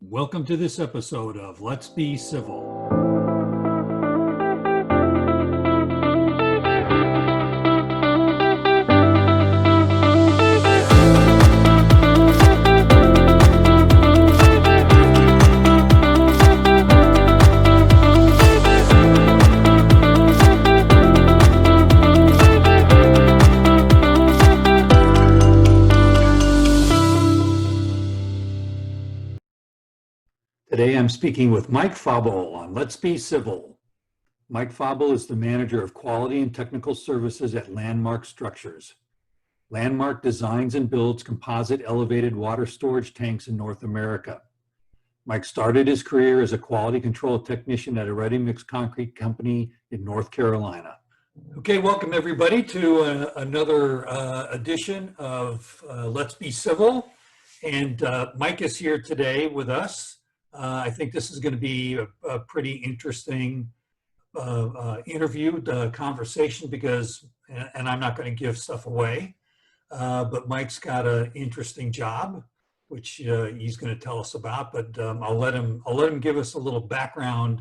Welcome to this episode of Let's Be Civil. Today I'm speaking with Mike Faubel on Let's Be Civil. Mike Faubel is the manager of quality and technical services at Landmark Structures. Landmark designs and builds composite elevated water storage tanks in North America. Mike started his career as a quality control technician at a ready-mix concrete company in North Carolina. Okay, welcome everybody to another edition of Let's Be Civil. And Mike is here today with us. I think this is going to be a pretty interesting interview, conversation, because, and I'm not going to give stuff away, but Mike's got an interesting job, which he's going to tell us about. But I'll let him give us a little background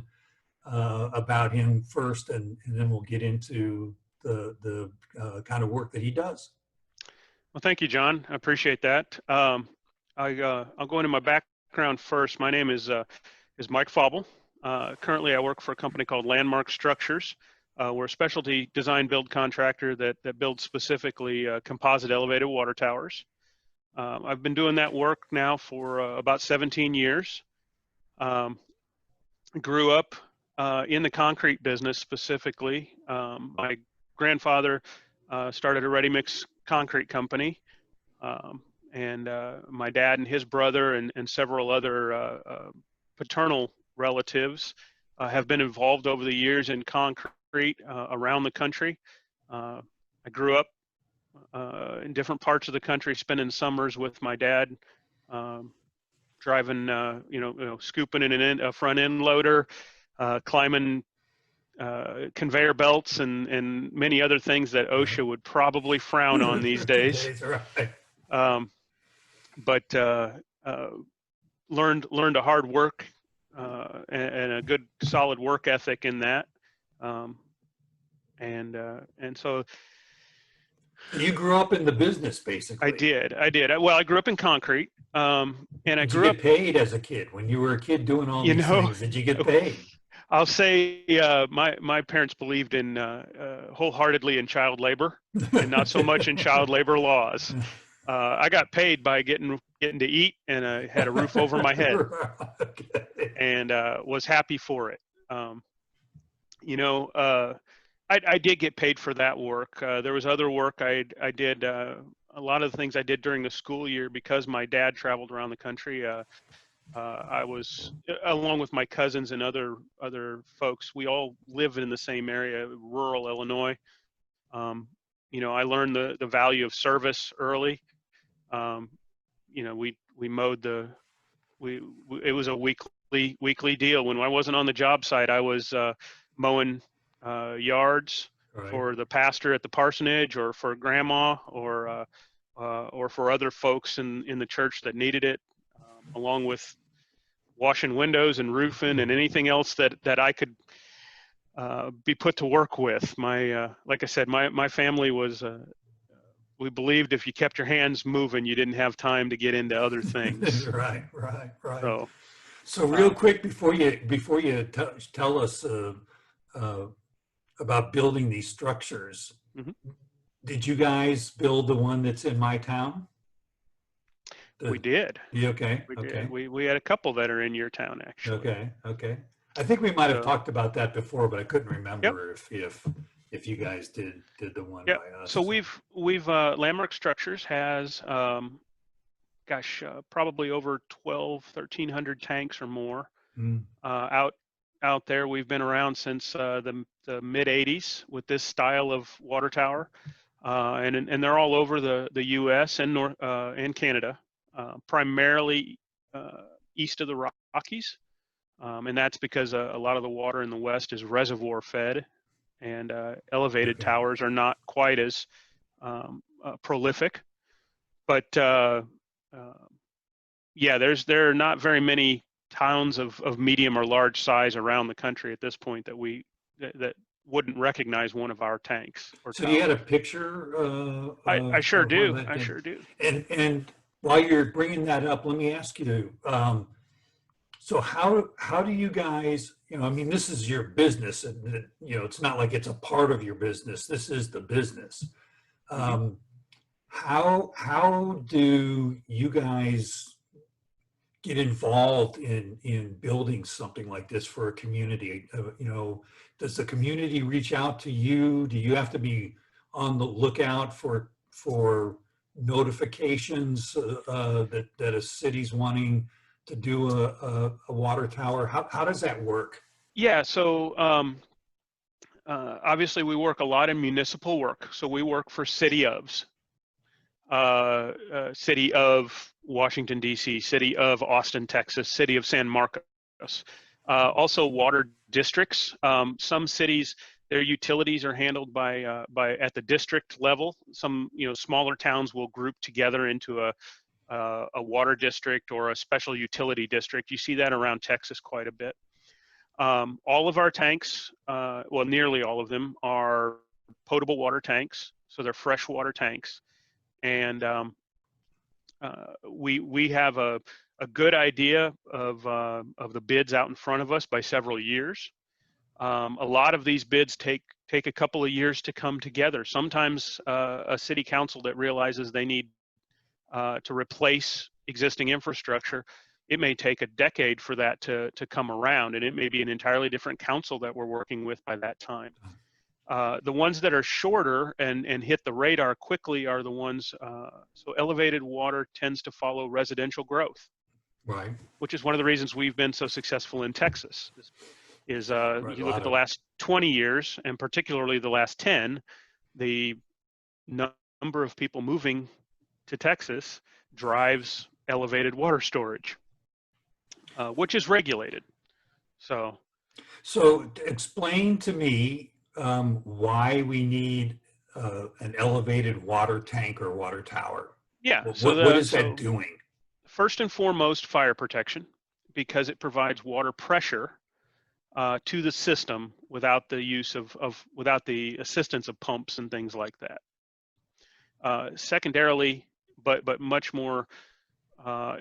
about him first, and then we'll get into the kind of work that he does. Well, thank you, John. I appreciate that. I'll go into my background first. My name is Mike Faubel. Currently, I work for a company called Landmark Structures. We're a specialty design build contractor that builds specifically composite elevated water towers. I've been doing that work now for about 17 years. Grew up in the concrete business specifically. My grandfather started a ready-mix concrete company. And my dad and his brother and several other paternal relatives have been involved over the years in concrete around the country. I grew up in different parts of the country, spending summers with my dad, driving, scooping in a front end loader, climbing conveyor belts and many other things that OSHA would probably frown on these days. But learned a hard work and a good solid work ethic in that, and so you grew up in the business, basically. I did. Well, I grew up in concrete, and I grew up. Did you get paid as a kid when you were a kid doing all these things? Did you get paid? I'll say my parents believed in wholeheartedly in child labor and not so much in child labor laws. I got paid by getting to eat, and I had a roof over my head, and was happy for it. I did get paid for that work. There was other work I did. A lot of the things I did during the school year, because my dad traveled around the country. I was, along with my cousins and other folks, we all lived in the same area, rural Illinois. I learned the value of service early. We mowed it was a weekly deal. When I wasn't on the job site, I was mowing yards for the pastor at the parsonage, or for grandma, or for other folks in the church that needed it, along with washing windows and roofing and anything else that I could be put to work with. Like I said, my family was, we believed if you kept your hands moving, you didn't have time to get into other things. Right. So So real quick, before you tell us about building these structures, did you guys build the one that's in my town? We did. Yeah, okay. Did. We had a couple that are in your town, actually. Okay. I think we might have talked about that before, but I couldn't remember if you guys did the one by us. So we've Landmark Structures has probably over 1,300 tanks or more out there. We've been around since the mid '80s with this style of water tower, and they're all over the U.S. and Canada, primarily east of the Rockies, and that's because a lot of the water in the West is reservoir fed. And elevated towers are not quite as prolific, but there are not very many towns of medium or large size around the country at this point that wouldn't recognize one of our tanks or So you had a towers. picture I sure of one of do. that I thing. sure do. And while you're bringing that up, let me ask you, so how do you guys, I mean, this is your business, and it's not like it's a part of your business. This is the business. Mhm. How do you guys get involved in building something like this for a community? Does the community reach out to you? Do you have to be on the lookout for notifications that a city's wanting to do a water tower? How does that work? Yeah. So obviously, we work a lot in municipal work. So we work for city of Washington, D.C., city of Austin, Texas, city of San Marcos. Also water districts. Some cities, their utilities are handled by at the district level. Some, smaller towns will group together into a water district or a special utility district. You see that around Texas quite a bit. All of our tanks, well, nearly all of them are potable water tanks. So they're freshwater tanks. And we have a good idea of the bids out in front of us by several years. A lot of these bids take a couple of years to come together. Sometimes a city council that realizes they need to replace existing infrastructure, it may take a decade for that to come around, and it may be an entirely different council that we're working with by that time. The ones that are shorter and hit the radar quickly are the ones, so elevated water tends to follow residential growth, Right. which is one of the reasons we've been so successful in Texas. Is Right. you look at the last 20 years, and particularly the last 10, the number of people moving to Texas drives elevated water storage, which is regulated. So explain to me why we need an elevated water tank or water tower. yeah, What is that doing? first and foremost, fire protection, because it provides water pressure to the system without the use without the assistance of pumps and things like that. Secondarily, but much more uh,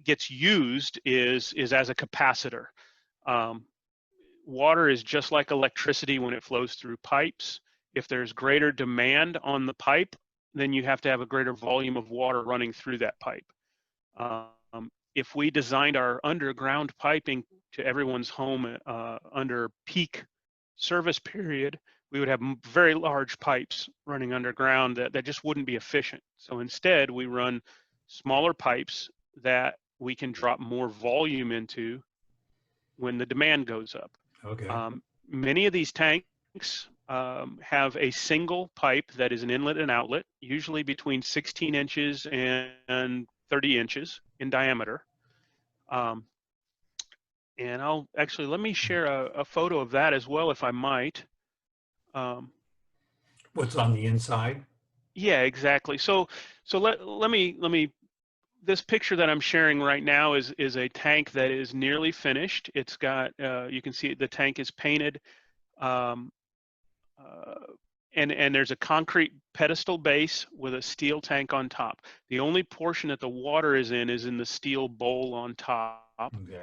gets used is as a capacitor. Water is just like electricity when it flows through pipes. If there's greater demand on the pipe, then you have to have a greater volume of water running through that pipe. If we designed our underground piping to everyone's home under peak service period, we would have very large pipes running underground that just wouldn't be efficient. So instead, we run smaller pipes that we can drop more volume into when the demand goes up. Okay. Many of these tanks have a single pipe that is an inlet and outlet, usually between 16 inches and 30 inches in diameter. And let me share a photo of that as well, if I might. What's on the inside? Yeah, exactly. So let me this picture that I'm sharing right now is a tank that is nearly finished. It's got you can see the tank is painted, um, and there's a concrete pedestal base with a steel tank on top. The only portion that the water is in the steel bowl on top. Okay.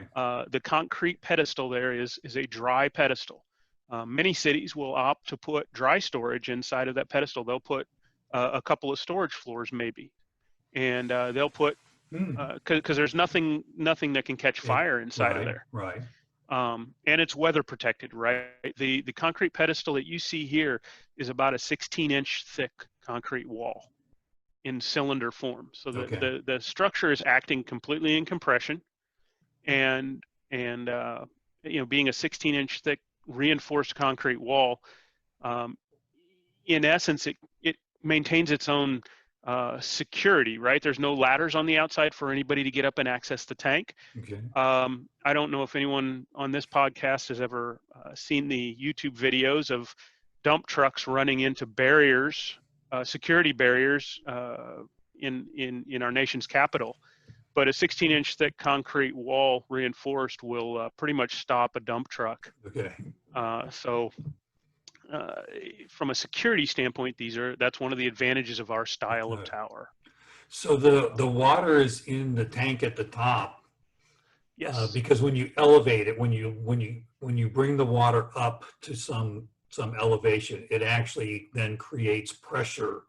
The concrete pedestal there is a dry pedestal. Many cities will opt to put dry storage inside of that pedestal. They'll put a couple of storage floors maybe, and they'll put because there's nothing that can catch fire inside of there. Right. And it's weather protected, right? The concrete pedestal that you see here is about a 16-inch thick concrete wall in cylinder form. So the structure is acting completely in compression, and being a 16-inch thick reinforced concrete wall, in essence, it maintains its own security, right? There's no ladders on the outside for anybody to get up and access the tank. Okay. I don't know if anyone on this podcast has ever seen the YouTube videos of dump trucks running into barriers, security barriers in our nation's capital. but a 16-inch thick concrete wall reinforced will pretty much stop a dump truck. Okay. So from a security standpoint, that's one of the advantages of our style of tower. So the water is in the tank at the top. Yes. Because when you elevate it, when you bring the water up to some elevation, it actually then creates pressure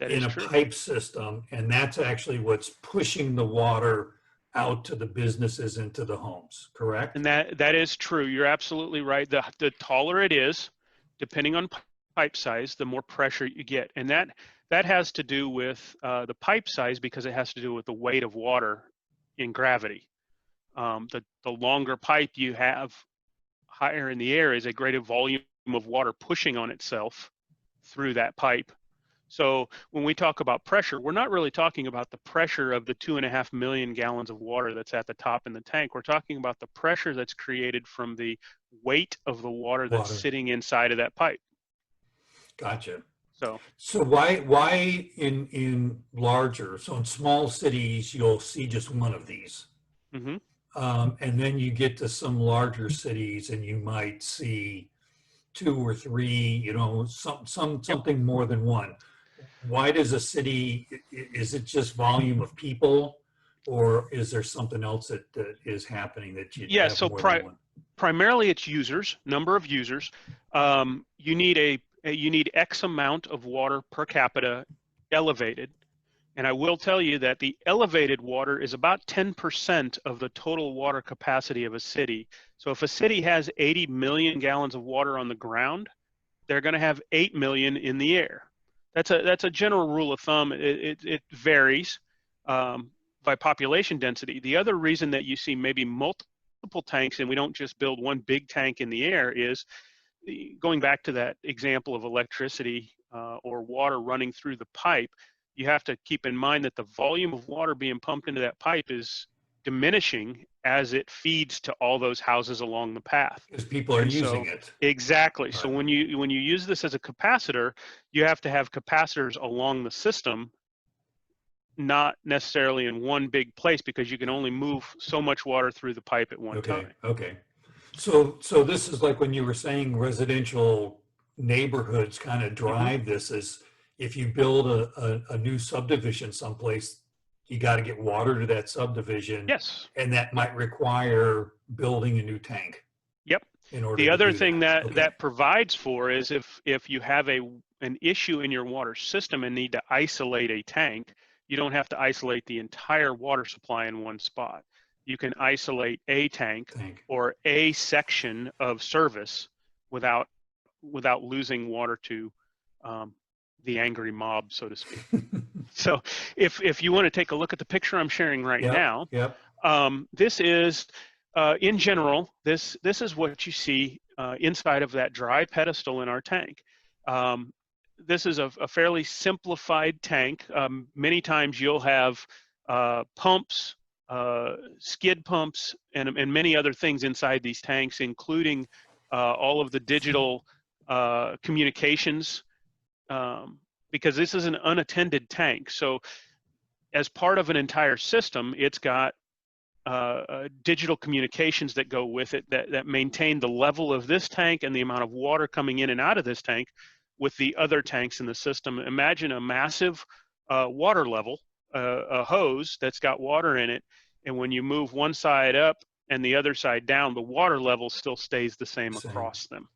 in a pipe system, and that's actually what's pushing the water out to the businesses and to the homes, correct? And that is true. You're absolutely right. The taller it is, depending on pipe size, the more pressure you get. And that has to do with the pipe size, because it has to do with the weight of water in gravity. The longer pipe you have higher in the air is a greater volume of water pushing on itself through that pipe. So when we talk about pressure, we're not really talking about the pressure of the 2.5 million gallons of water that's at the top in the tank. We're talking about the pressure that's created from the weight of the water that's sitting inside of that pipe. Gotcha. So why in larger, so in small cities, you'll see just one of these. Mm-hmm. And then you get to some larger cities and you might see 2 or 3, something more than one. Why does a city, is it just volume of people, or is there something else that is happening that you have so more than one? Primarily it's users, number of users. You need X amount of water per capita elevated. And I will tell you that the elevated water is about 10% of the total water capacity of a city. So if a city has 80 million gallons of water on the ground, they're going to have 8 million in the air. That's a general rule of thumb. It varies by population density. The other reason that you see maybe multiple tanks and we don't just build one big tank in the air is, going back to that example of electricity or water running through the pipe, you have to keep in mind that the volume of water being pumped into that pipe is diminishing as it feeds to all those houses along the path. Because people are using it. Exactly. Right. So when you use this as a capacitor, you have to have capacitors along the system, not necessarily in one big place, because you can only move so much water through the pipe at one time. Okay. So this is like when you were saying residential neighborhoods kind of drive this, as if you build a new subdivision someplace, you got to get water to that subdivision. Yes. And that might require building a new tank. Yep. In order the other do thing that provides for is if you have an issue in your water system and need to isolate a tank, you don't have to isolate the entire water supply in one spot. You can isolate a tank or a section of service without losing water to the angry mob, so to speak. So if you want to take a look at the picture I'm sharing right now, this is, in general, this is what you see inside of that dry pedestal in our tank. This is a fairly simplified tank. Many times you'll have pumps, skid pumps, and many other things inside these tanks, including all of the digital communications, because this is an unattended tank. So as part of an entire system, it's got digital communications that go with it that maintain the level of this tank and the amount of water coming in and out of this tank with the other tanks in the system. Imagine a massive water level, a hose that's got water in it, and when you move one side up and the other side down, the water level still stays the same across them.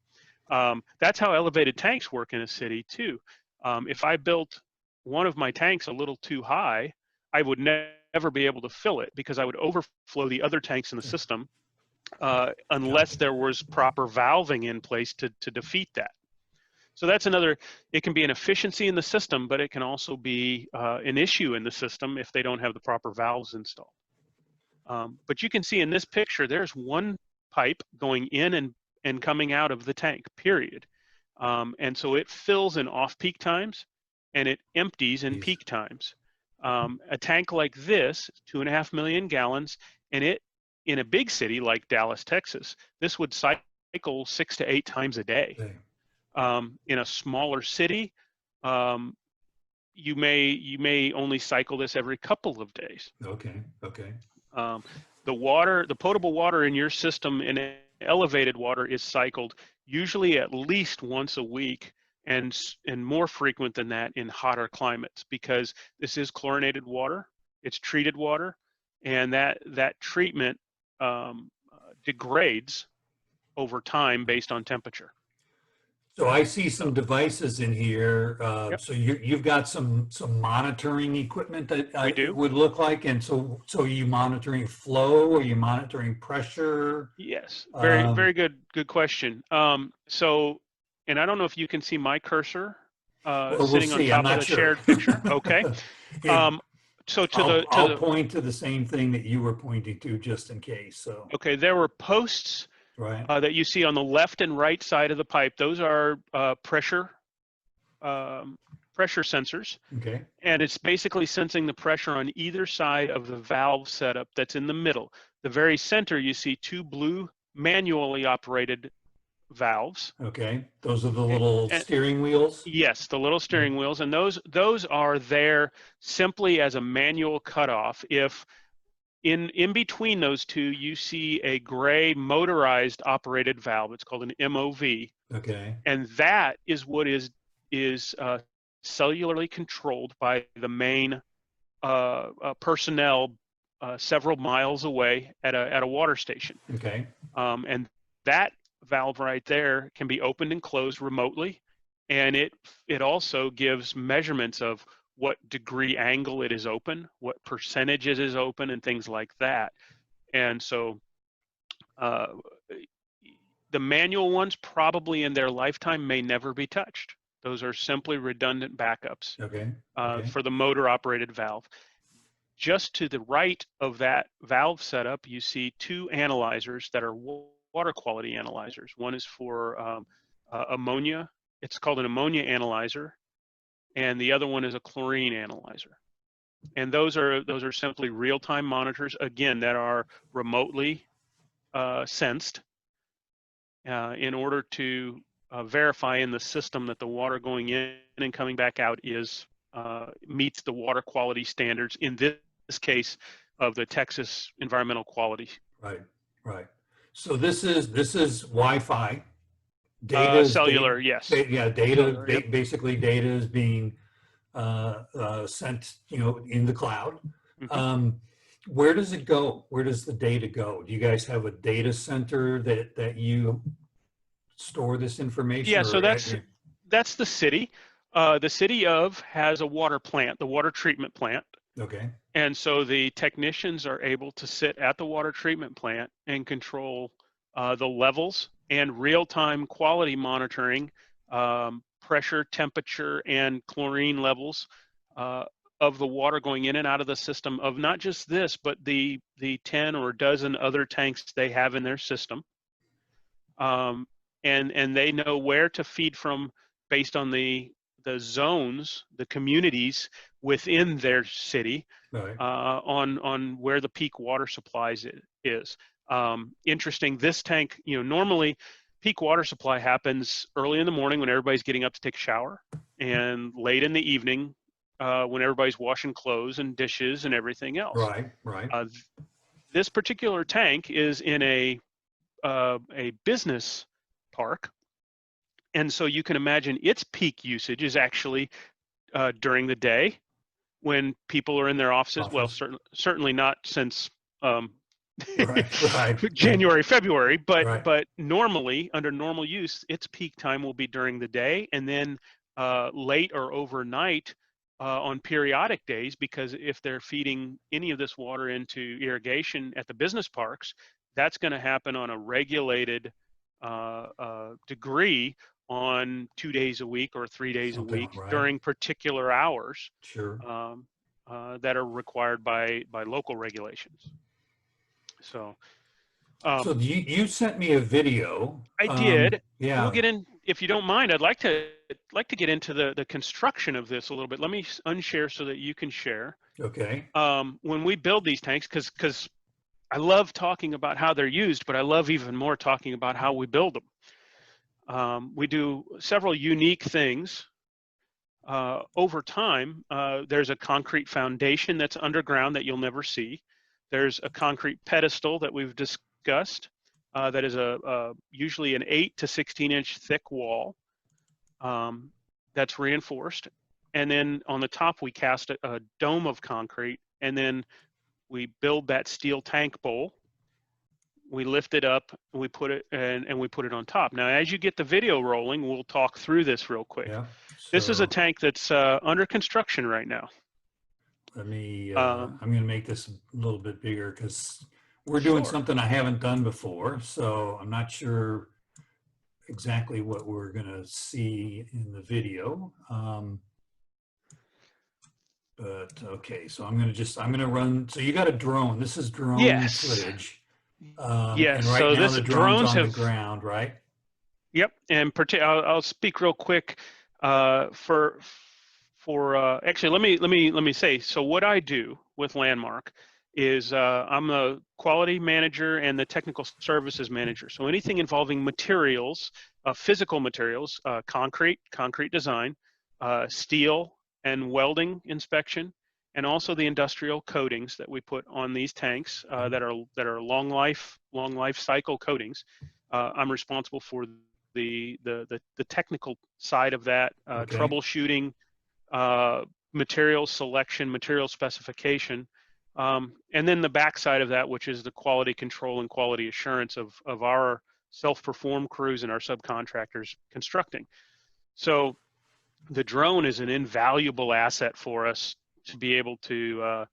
That's how elevated tanks work in a city too. If I built one of my tanks a little too high, I would never be able to fill it, because I would overflow the other tanks in the system unless there was proper valving in place to defeat that. So that's another, it can be an efficiency in the system, but it can also be an issue in the system if they don't have the proper valves installed. But you can see in this picture, there's one pipe going in and coming out of the tank, period. And so it fills in off-peak times and it empties in peak times. A tank like this, 2.5 million gallons, and it, in a big city like Dallas, Texas, this would cycle 6 to 8 times a day. In a smaller city, you may only cycle this every couple of days. Okay. Okay. The potable water in your system in elevated water is cycled usually at least once a week, and more frequent than that in hotter climates, because this is chlorinated water, it's treated water, and that treatment degrades over time based on temperature. So I see some devices in here. Yep. So you've got some monitoring equipment that We it do. would look like, and so are you monitoring flow? Are you monitoring pressure? Yes, very Um, very good question. So, and I don't know if you can see my cursor well, we'll sitting on see. I'm top of not the sure. shared picture. Okay. It, So I'll point to the same thing that you were pointing to just in case. So okay, there were posts right. that you see on the left and right side of the pipe. Those are pressure sensors, Okay. and it's basically sensing the pressure on either side of the valve setup that's in the middle. The very center, you see two blue manually operated valves. Okay. Those are the A- little And steering wheels. yes, the little Yeah. steering wheels, and those are there simply as a manual cutoff. If in between those two, you see a gray motorized operated valve. It's called an MOV, Okay. and that is what is cellularly controlled by the main personnel several miles away at a water station. Okay. And that valve right there can be opened and closed remotely, and it also gives measurements of what degree angle it is open, what percentage it is open, and things like that. And so uh, the manual ones probably in their lifetime may never be touched. Those are simply redundant backups Okay. Okay. for the motor operated valve. Just to the right of that valve setup, you see two analyzers that are water quality analyzers. One is for ammonia. It's called an ammonia analyzer, and the other one is a chlorine analyzer. And those are simply real-time monitors, again, that are remotely sensed in order to verify in the system that the water going in and coming back out meets the water quality standards, in this case of the Texas Environmental Quality. Right. Right. So this is Wi-Fi. Data is Cellular, yes. yeah, data, Cellular, yep. basically data is being sent, in the cloud. Mm-hmm. Where does it go? Where does the data go? Do you guys have a data center that you store this information? Yeah, Or so that's the city. The city has a water plant, the water treatment plant. okay. And so the technicians are able to sit at the water treatment plant and control the levels and real-time quality monitoring, pressure, temperature, and chlorine levels of the water going in and out of the system, of not just this, but the 10 or a dozen other tanks they have in their system. And they know where to feed from based on the zones, the communities within their city, Right. on where the peak water supplies is. Interesting, this tank, normally peak water supply happens early in the morning when everybody's getting up to take a shower, and late in the evening when everybody's washing clothes and dishes and everything else. Right. Right. This particular tank is in a business park, and so you can imagine its peak usage is actually during the day when people are in their offices. Well, certainly not since Right. January, February, but Right. normally under normal use, its peak time will be during the day, and then late or overnight on periodic days, because if they're feeding any of this water into irrigation at the business parks, that's going to happen on a regulated degree on 2 days a week or 3 days a week Right. during particular hours. Sure. That are required by local regulations. So So you sent me a video. I did. Yeah. We'll get in, if you don't mind. I'd like to get into the construction of this a little bit. Let me unshare so that you can share. Okay. When we build these tanks, because I love talking about how they're used, but I love even more talking about how we build them. We do several unique things over time, there's a concrete foundation that's underground that you'll never see. There's a concrete pedestal that we've discussed that is usually an 8 to 16-inch thick wall that's reinforced. And then on the top, we cast a dome of concrete, and then we build that steel tank bowl. We lift it up, we put it and we put it on top. Now, as you get the video rolling, we'll talk through this real quick. Yeah. This is a tank that's under construction right now. Let me, I'm going to make this a little bit bigger because we're doing something I haven't done before. So I'm not sure exactly what we're going to see in the video. But okay, so I'm going to run. So you got a drone. This is drone footage. Yes. And right So now this the drone's on have the ground, right? Yep. And I'll speak real quick for actually let me say, so what I do with Landmark is I'm the quality manager and the technical services manager. So anything involving materials, physical materials, concrete design, steel and welding inspection, and also the industrial coatings that we put on these tanks that are long life cycle coatings. I'm responsible for the technical side of that, troubleshooting, material selection, material specification, and then the backside of that, which is the quality control and quality assurance of our self-perform crews and our subcontractors constructing. So the drone is an invaluable asset for us to be able to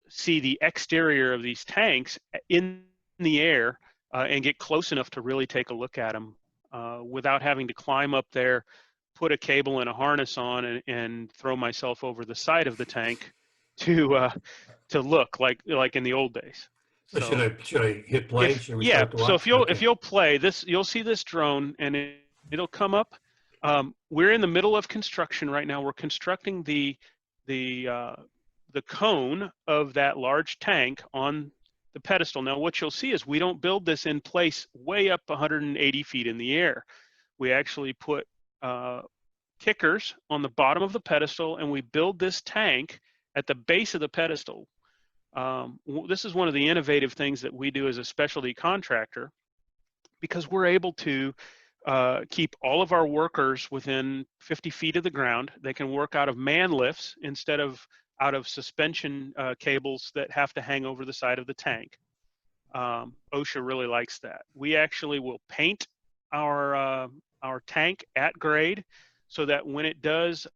see the exterior of these tanks in the air and get close enough to really take a look at them without having to climb up there, put a cable and a harness on, and throw myself over the side of the tank to look like in the old days. So should I hit play? Should we start to watch? So if you'll play this, you'll see this drone, and it'll come up. We're in the middle of construction right now. We're constructing the cone of that large tank on the pedestal. Now, what you'll see is we don't build this in place way up 180 feet in the air. We actually put kickers on the bottom of the pedestal, and we build this tank at the base of the pedestal. This is one of the innovative things that we do as a specialty contractor, because we're able to keep all of our workers within 50 feet of the ground. They can work out of man lifts instead of out of suspension cables that have to hang over the side of the tank. OSHA really likes that. We actually will paint our tank at grade so that when it does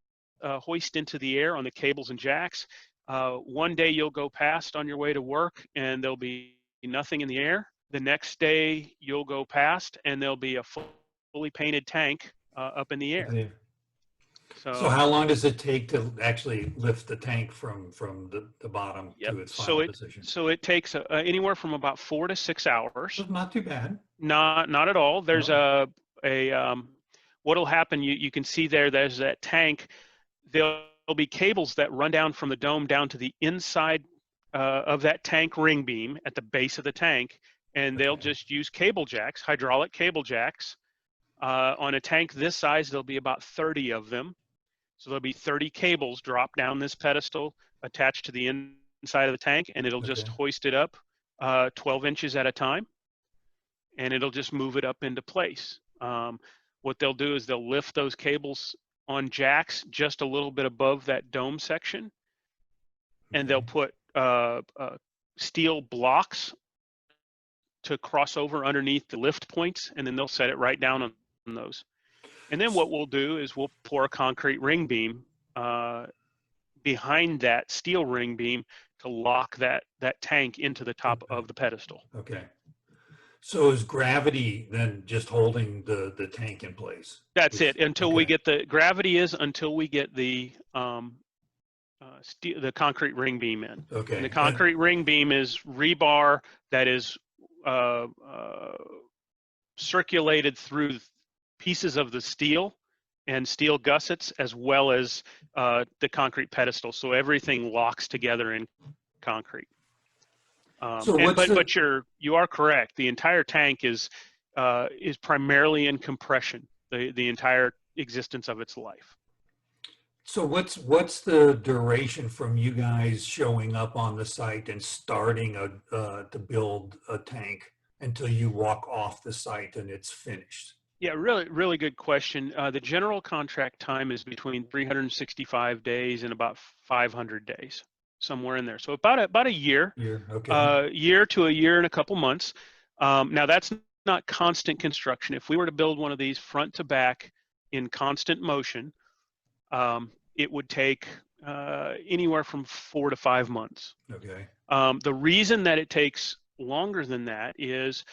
hoist into the air on the cables and jacks, one day you'll go past on your way to work and there'll be nothing in the air. The next day you'll go past and there'll be a fully painted tank up in the air. Yeah. So how long does it take to actually lift the tank from the bottom to its final position? So it takes anywhere from about 4 to 6 hours. That's not too bad. Not at all. There's what'll happen, you can see there's that tank. There'll be cables that run down from the dome down to the inside of that tank ring beam at the base of the tank, and they'll just use cable jacks, hydraulic cable jacks. On a tank this size, there'll be about 30 of them. So there'll be 30 cables drop down this pedestal attached to the inside of the tank, and it'll just hoist it up 12 inches at a time, and it'll just move it up into place. What they'll do is they'll lift those cables on jacks just a little bit above that dome section, and they'll put steel blocks to cross over underneath the lift points, and then they'll set it right down on those. And then what we'll do is we'll pour a concrete ring beam behind that steel ring beam to lock that tank into the top of the pedestal. Okay. So is gravity then just holding the tank in place? That's it. Until we get the concrete ring beam in. Okay. And the concrete ring beam is rebar that is circulated through pieces of the steel and steel gussets, as well as the concrete pedestal. So everything locks together in concrete. But you are correct. The entire tank is primarily in compression, the entire existence of its life. So what's the duration from you guys showing up on the site and starting to build a tank until you walk off the site and it's finished? Yeah, really good question. The general contract time is between 365 days and about 500 days, somewhere in there. So about a year, Okay. year to a year and a couple months. Now that's not constant construction. If we were to build one of these front to back in constant motion, it would take anywhere from 4 to 5 months. Okay. The reason that it takes longer than that is,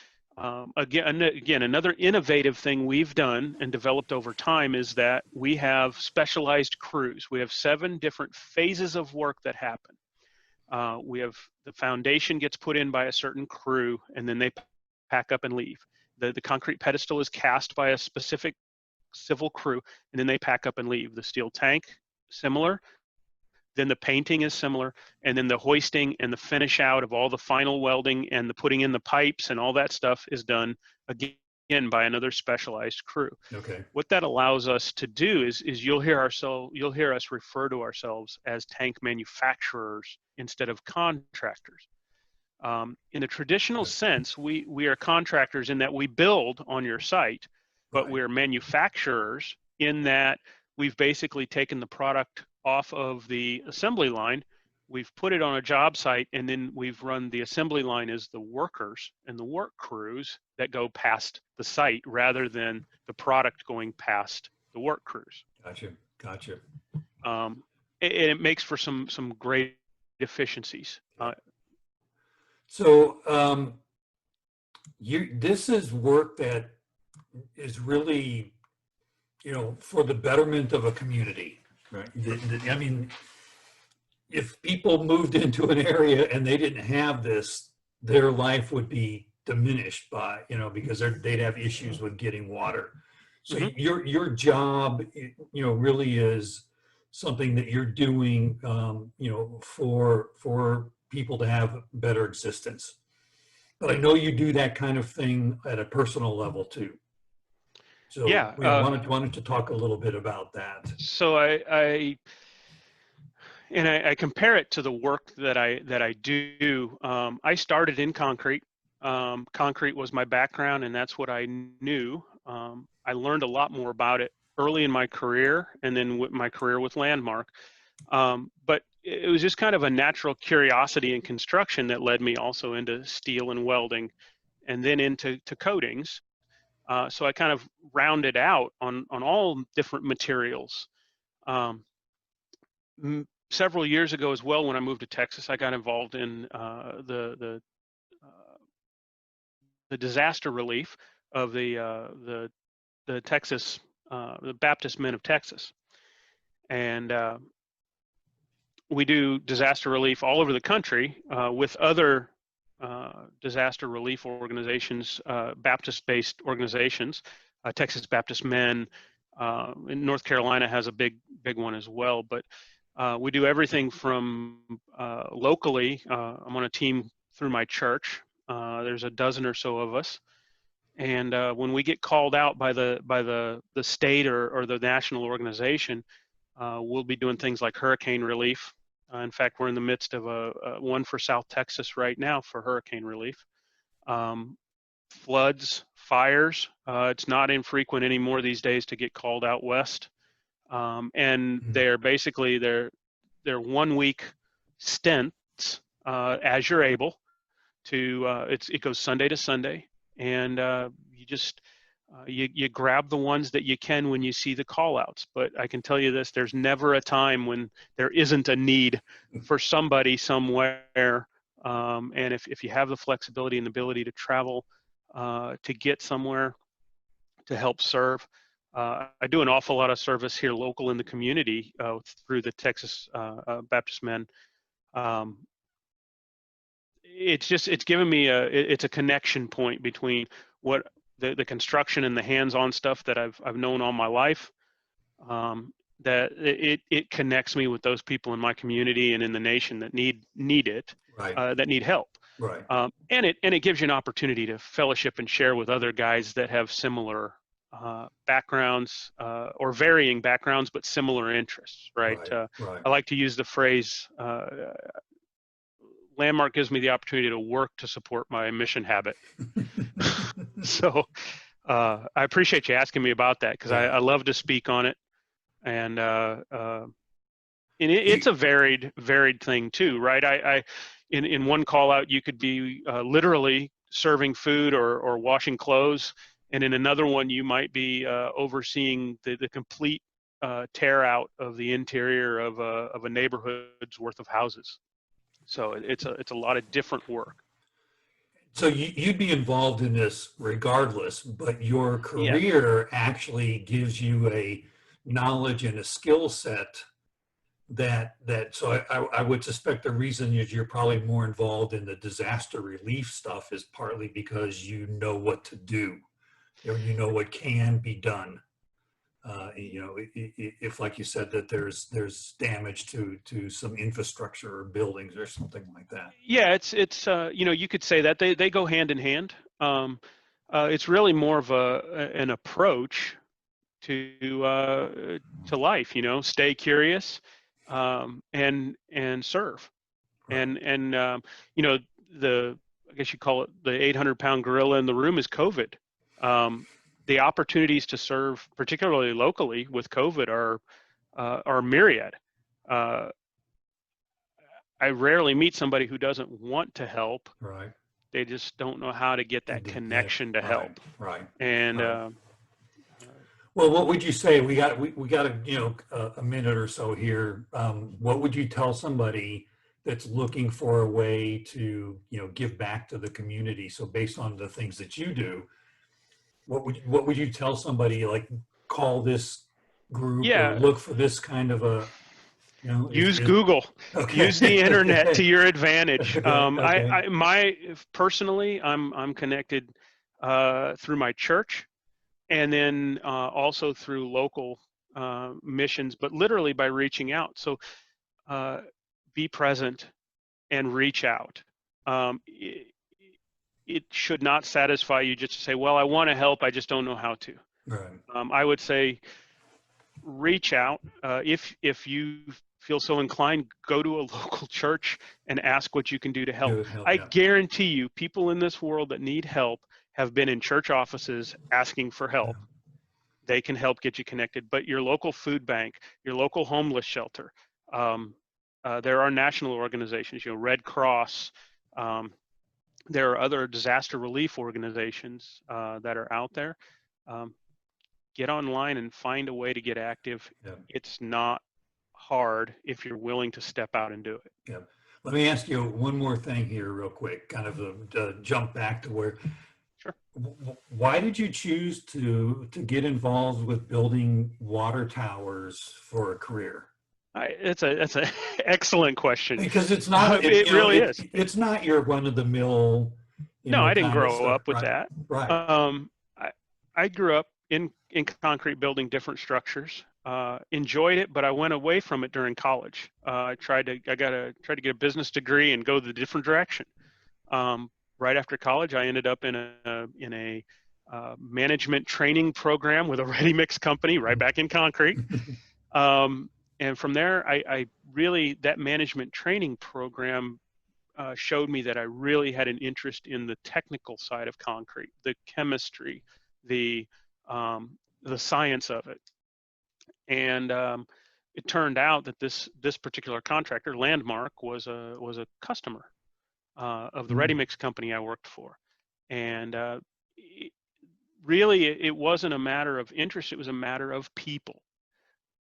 again, another innovative thing we've done and developed over time is that we have specialized crews. We have 7 different phases of work that happen. We have the foundation gets put in by a certain crew, and then they pack up and leave. The concrete pedestal is cast by a specific civil crew, and then they pack up and leave. The steel tank, similar. Then the painting is similar, and then the hoisting and the finish out of all the final welding and the putting in the pipes and all that stuff is done again by another specialized crew. Okay. What that allows us to do is you'll hear us refer to ourselves as tank manufacturers instead of contractors. In a traditional sense, we are contractors in that we build on your site, but we're manufacturers in that we've basically taken the product off of the assembly line, we've put it on a job site, and then we've run the assembly line as the workers and the work crews that go past the site rather than the product going past the work crews. Gotcha. It makes for some great efficiencies. This is work that is really, for the betterment of a community. Right. I mean, if people moved into an area and they didn't have this, their life would be diminished by, because they'd have issues with getting water. So your job, really is something that you're doing, for people to have better existence. But I know you do that kind of thing at a personal level too. So yeah, wanted to talk a little bit about that. So I compare it to the work that I do. I started in concrete. Concrete was my background, and that's what I knew. I learned a lot more about it early in my career, and then with my career with Landmark. But it was just kind of a natural curiosity in construction that led me also into steel and welding, and then into coatings. So I kind of rounded out on all different materials. Several years ago as well, when I moved to Texas, I got involved in the disaster relief of the Texas, the Baptist Men of Texas, and we do disaster relief all over the country with other disaster relief organizations, Baptist-based organizations. Texas Baptist Men in North Carolina has a big one as well. But we do everything from locally. I'm on a team through my church. There's a dozen or so of us, and when we get called out by the state or the national organization, we'll be doing things like hurricane relief. In fact, we're in the midst of a one for South Texas right now for hurricane relief. Floods, fires. It's not infrequent anymore these days to get called out west. And they're basically they're 1 week stints as you're able to. It goes Sunday to Sunday, and you just you grab the ones that you can when you see the call outs. But I can tell you this, there's never a time when there isn't a need for somebody somewhere. And if you have the flexibility and the ability to travel to get somewhere to help serve, I do an awful lot of service here local in the community through the Texas Baptist Men. It's given me it's a connection point between what the construction and the hands-on stuff that I've known all my life, that it connects me with those people in my community and in the nation that need it, that need help. Right. And it gives you an opportunity to fellowship and share with other guys that have similar backgrounds or varying backgrounds, but similar interests, right? Right. I like to use the phrase, Landmark gives me the opportunity to work to support my mission habit. So I appreciate you asking me about that, because I love to speak on it. And it's a varied thing too, right? In one call out, you could be literally serving food or washing clothes, and in another one, you might be overseeing the complete tear out of the interior of a neighborhood's worth of houses. So it's a lot of different work. So you'd be involved in this regardless, but your Yeah. career actually gives you a knowledge and a skill set so I would suspect the reason is you're probably more involved in the disaster relief stuff is partly because you know what to do, or you know what can be done. If, like you said, that there's damage to some infrastructure or buildings or something like that. Yeah, it's you could say that they go hand in hand. It's really more of an approach to life. Stay curious, and serve. Right. And I guess you call it the 800-pound gorilla in the room is COVID. The opportunities to serve, particularly locally with COVID, are myriad. I rarely meet somebody who doesn't want to help. Right. They just don't know how to get that connection to help. Right. And well, what would you say? We got a minute or so here. What would you tell somebody that's looking for a way to give back to the community? So based on the things that you do, what would you tell somebody, like call this group or look for this kind of a use Google, use the internet to your advantage. Personally, I'm connected through my church, and then also through local missions, but literally by reaching out. So be present and reach out. It should not satisfy you just to say, well, I want to help, I just don't know how to. Right. I would say reach out. If you feel so inclined, go to a local church and ask what you can do to help. I guarantee you, people in this world that need help have been in church offices asking for help. They can help get you connected. But your local food bank, your local homeless shelter, there are national organizations, Red Cross. There are other disaster relief organizations that are out there. Get online and find a way to get active. It's not hard if you're willing to step out and do it. Yeah. Let me ask you one more thing here real quick, kind of jump back to where. Sure. Why did you choose to get involved with building water towers for a career? That's an excellent question. Because it's not. It really is. It's not your run-of-the-mill. No, I didn't grow up with that. Right. I grew up in concrete, building different structures. Enjoyed it, but I went away from it during college. I tried to get a business degree and go the different direction. Right after college, I ended up in a management training program with a ready mix company, right back in concrete. And from there, I really, that management training program showed me that I really had an interest in the technical side of concrete, the chemistry, the science of it. And it turned out that this particular contractor, Landmark, was a customer of the ready mix company I worked for. And really, it wasn't a matter of interest, it was a matter of people.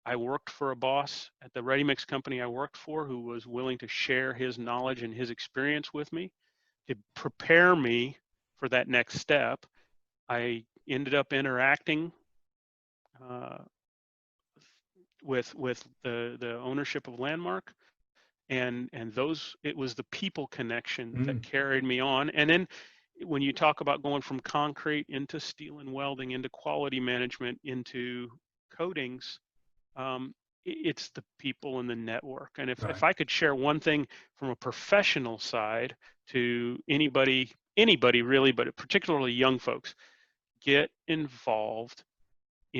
I worked for a boss at the ready mix company I worked for who was willing to share his knowledge and his experience with me to prepare me for that next step. I ended up interacting with the ownership of Landmark, and it was the people connection that carried me on. And then when you talk about going from concrete into steel and welding, into quality management, into coatings, it's the people and the network. And if I could share one thing from a professional side to anybody really, but particularly young folks, get involved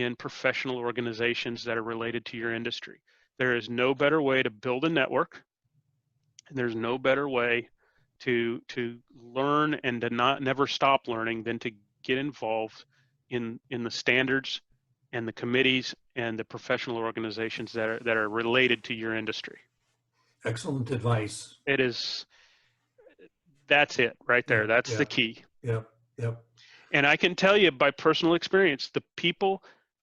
in professional organizations that are related to your industry. There is no better way to build a network, and there's no better way to learn and to never stop learning than to get involved in the standards and the committees and the professional organizations that are related to your industry. Excellent advice. It is, that's it right there. Yeah, That's yeah, the key. Yep. Yep. And I can tell you by personal experience, the people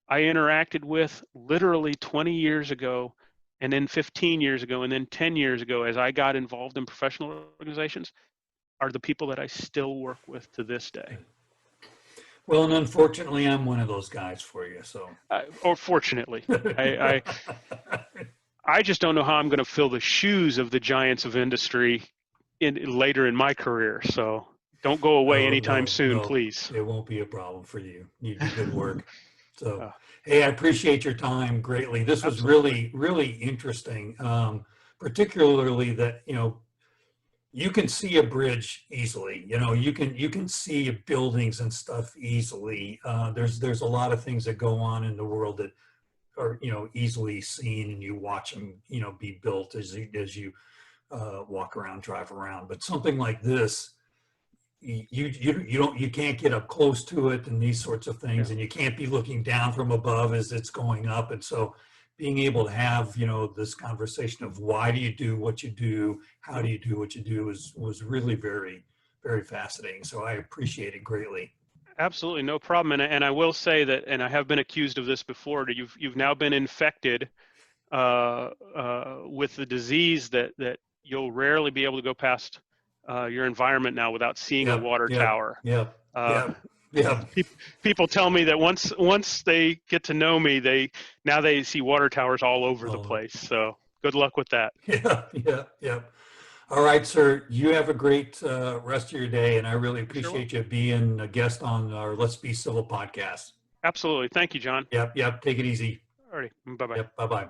I interacted with literally 20 years ago, and then 15 years ago, and then 10 years ago, as I got involved in professional organizations, are the people that I still work with to this day. Well, and unfortunately, I'm one of those guys for you. So, or fortunately, I just don't know how I'm going to fill the shoes of the giants of industry later in my career. So don't go away anytime soon, please. It won't be a problem for you. You do good work. So, hey, I appreciate your time greatly. This was really, really interesting, particularly that, you can see a bridge easily. You can see buildings and stuff easily. There's a lot of things that go on in the world that are, easily seen, and you watch them, be built as you walk around, drive around. But something like this, you can't get up close to it and these sorts of things, and you can't be looking down from above as it's going up. And so being able to have, this conversation of why do you do what you do, how do you do what you do was really very, very fascinating. So I appreciate it greatly. Absolutely, no problem. And I will say that, and I have been accused of this before, that you've now been infected with the disease that you'll rarely be able to go past your environment now without seeing a water tower. People tell me that once they get to know me, they see water towers all over the place. So good luck with that. Yeah. All right, sir. You have a great rest of your day, and I really appreciate you being a guest on our Let's Be Civil podcast. Absolutely. Thank you, John. Yep. Take it easy. All right. Bye-bye. Yep. Bye-bye.